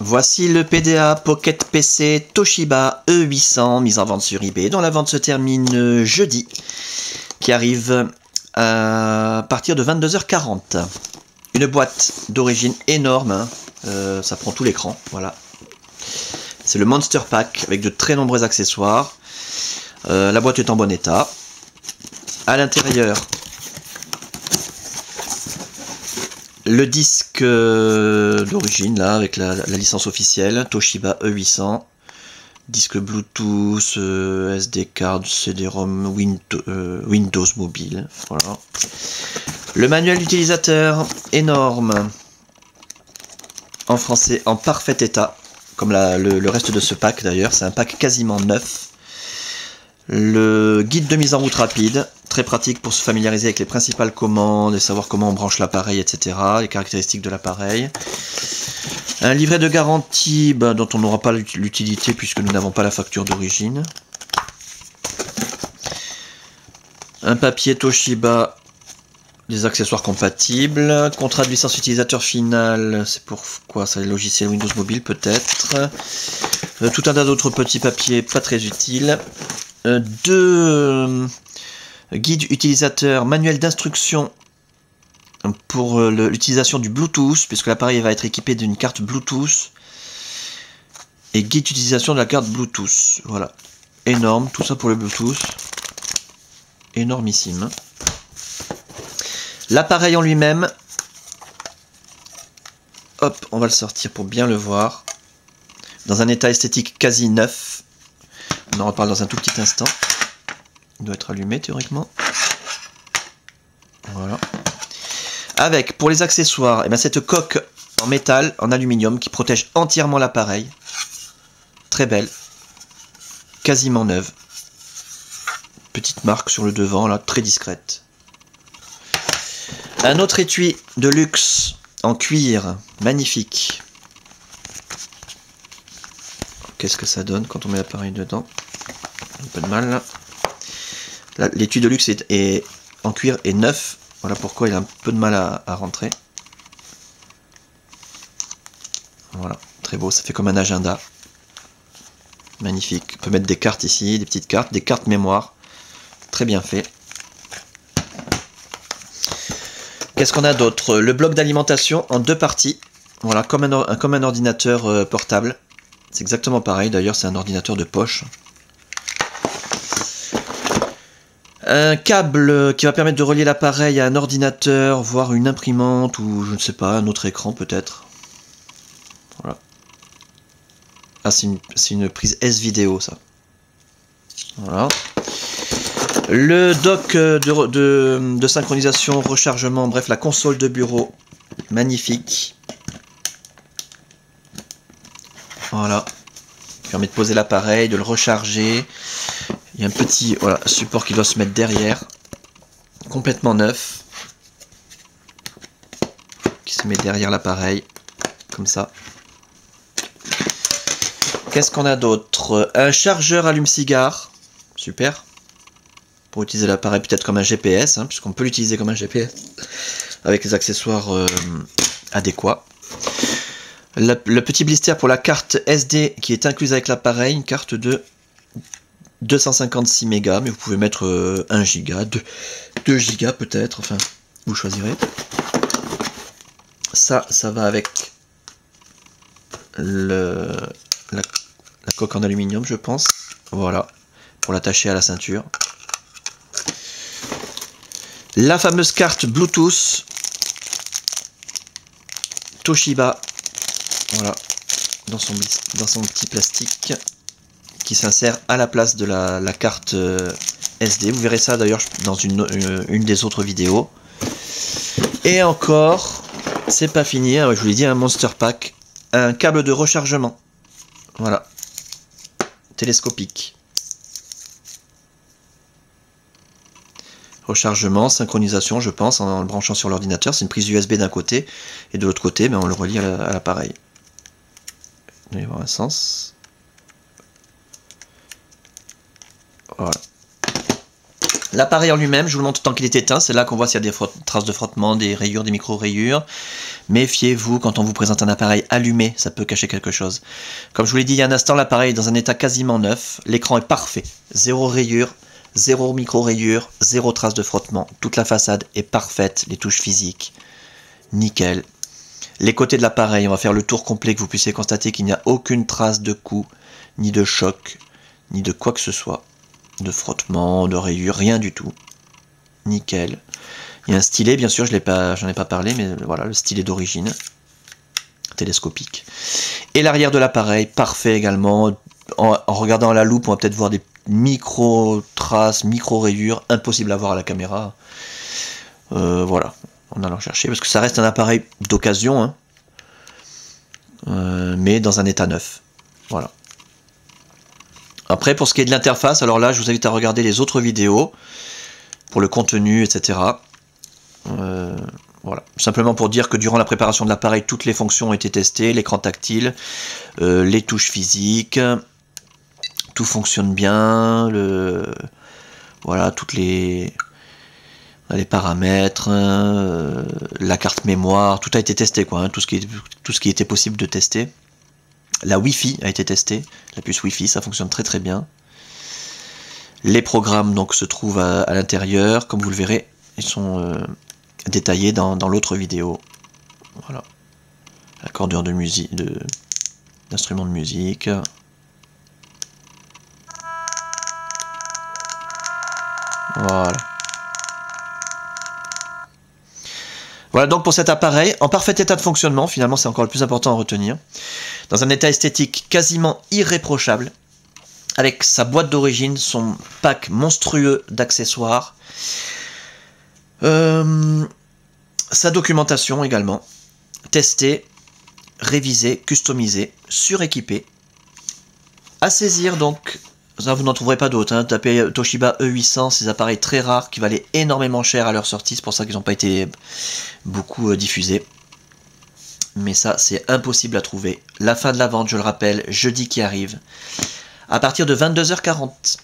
Voici le PDA Pocket PC Toshiba E800, mis en vente sur eBay, dont la vente se termine jeudi, qui arrive à partir de 22h40. Une boîte d'origine énorme, hein. Ça prend tout l'écran, voilà. C'est le Monster Pack avec de très nombreux accessoires. La boîte est en bon état. À l'intérieur, le disque d'origine là avec la licence officielle Toshiba E800, disque Bluetooth, SD card, CD-ROM, Windows mobile, voilà. Le manuel d'utilisateur énorme, en français, en parfait état, comme le reste de ce pack d'ailleurs, c'est un pack quasiment neuf. Le guide de mise en route rapide, très pratique pour se familiariser avec les principales commandes et savoir comment on branche l'appareil, etc. Les caractéristiques de l'appareil. Un livret de garantie dont on n'aura pas l'utilité puisque nous n'avons pas la facture d'origine. Un papier Toshiba, des accessoires compatibles. Contrat de licence utilisateur final, c'est pour quoi ça, les logiciels Windows Mobile peut-être. Tout un tas d'autres petits papiers pas très utiles. Deux guides utilisateurs, manuel d'instruction pour l'utilisation du Bluetooth, puisque l'appareil va être équipé d'une carte Bluetooth, et guide d'utilisation de la carte Bluetooth. Voilà, énorme, tout ça pour le Bluetooth, énormissime. L'appareil en lui-même, hop, on va le sortir pour bien le voir, dans un état esthétique quasi neuf. On en reparle dans un tout petit instant. Il doit être allumé théoriquement. Voilà. Avec, pour les accessoires, cette coque en métal, en aluminium, qui protège entièrement l'appareil. Très belle. Quasiment neuve. Petite marque sur le devant, là, très discrète. Un autre étui de luxe en cuir, magnifique. Qu'est-ce que ça donne quand on met l'appareil dedans? Un peu de mal là. L'étui de luxe est en cuir et neuf. Voilà pourquoi il a un peu de mal à rentrer. Voilà, très beau, ça fait comme un agenda. Magnifique. On peut mettre des cartes ici, des petites cartes, des cartes mémoire. Très bien fait. Qu'est-ce qu'on a d'autre? Le bloc d'alimentation en deux parties. Voilà, comme un ordinateur portable. C'est exactement pareil, d'ailleurs c'est un ordinateur de poche. Un câble qui va permettre de relier l'appareil à un ordinateur, voire une imprimante, ou je ne sais pas, un autre écran peut-être. Voilà. Ah, c'est une prise S-Vidéo ça. Voilà. Le dock de synchronisation, rechargement, bref, la console de bureau, magnifique. Voilà, qui permet de poser l'appareil, de le recharger. Il y a un petit support qui doit se mettre derrière, complètement neuf, qui se met derrière l'appareil, comme ça. Qu'est-ce qu'on a d'autre? Un chargeur allume-cigare, super, pour utiliser l'appareil peut-être comme un GPS, hein, puisqu'on peut l'utiliser comme un GPS, avec les accessoires adéquats. Le petit blister pour la carte SD qui est incluse avec l'appareil, une carte de 256 mégas, mais vous pouvez mettre 1 giga, 2 gigas peut-être, enfin, vous choisirez. Ça va avec la coque en aluminium, je pense. Voilà, pour l'attacher à la ceinture. La fameuse carte Bluetooth Toshiba. Voilà, dans son petit plastique qui s'insère à la place de la carte SD. Vous verrez ça d'ailleurs dans une des autres vidéos. Et encore, c'est pas fini, hein, je vous l'ai dit, un Monster Pack, un câble de rechargement. Voilà, télescopique. Rechargement, synchronisation, je pense, en le branchant sur l'ordinateur. C'est une prise USB d'un côté, et de l'autre côté, on le relie à l'appareil. Il doit y avoir un sens. Voilà. L'appareil en lui-même, je vous le montre tant qu'il est éteint. C'est là qu'on voit s'il y a des traces de frottement, des rayures, des micro-rayures. Méfiez-vous quand on vous présente un appareil allumé, ça peut cacher quelque chose. Comme je vous l'ai dit il y a un instant, l'appareil est dans un état quasiment neuf, l'écran est parfait, zéro rayure, zéro micro-rayure, zéro trace de frottement, toute la façade est parfaite, les touches physiques, nickel. Les côtés de l'appareil, on va faire le tour complet, que vous puissiez constater qu'il n'y a aucune trace de coup, ni de choc, ni de quoi que ce soit. De frottement, de rayures, rien du tout. Nickel. Il y a un stylet, bien sûr, j'en ai pas parlé, mais voilà, le stylet d'origine. Télescopique. Et l'arrière de l'appareil, parfait également. En regardant à la loupe, on va peut-être voir des micro-traces, micro-rayures, impossible à voir à la caméra. Voilà. En allant chercher, parce que ça reste un appareil d'occasion, hein, mais dans un état neuf. Voilà. Après, pour ce qui est de l'interface, alors là, je vous invite à regarder les autres vidéos, pour le contenu, etc. Voilà. Simplement pour dire que durant la préparation de l'appareil, toutes les fonctions ont été testées, l'écran tactile, les touches physiques, tout fonctionne bien, voilà, toutes les paramètres, la carte mémoire, tout a été testé, quoi, hein, tout ce qui était possible de tester. La Wi-Fi a été testée, la puce Wi-Fi, ça fonctionne très très bien. Les programmes donc se trouvent à l'intérieur, comme vous le verrez, ils sont détaillés dans l'autre vidéo. Voilà. Accordeur de musique, d'instruments de musique. Voilà. Voilà donc pour cet appareil, en parfait état de fonctionnement, finalement c'est encore le plus important à retenir, dans un état esthétique quasiment irréprochable, avec sa boîte d'origine, son pack monstrueux d'accessoires, sa documentation également, testée, révisée, customisée, suréquipée, à saisir donc. Ça, vous n'en trouverez pas d'autres, hein. Tapez Toshiba E800, ces appareils très rares qui valaient énormément cher à leur sortie, c'est pour ça qu'ils n'ont pas été beaucoup diffusés. Mais ça, c'est impossible à trouver. La fin de la vente, je le rappelle, jeudi qui arrive, à partir de 22h40.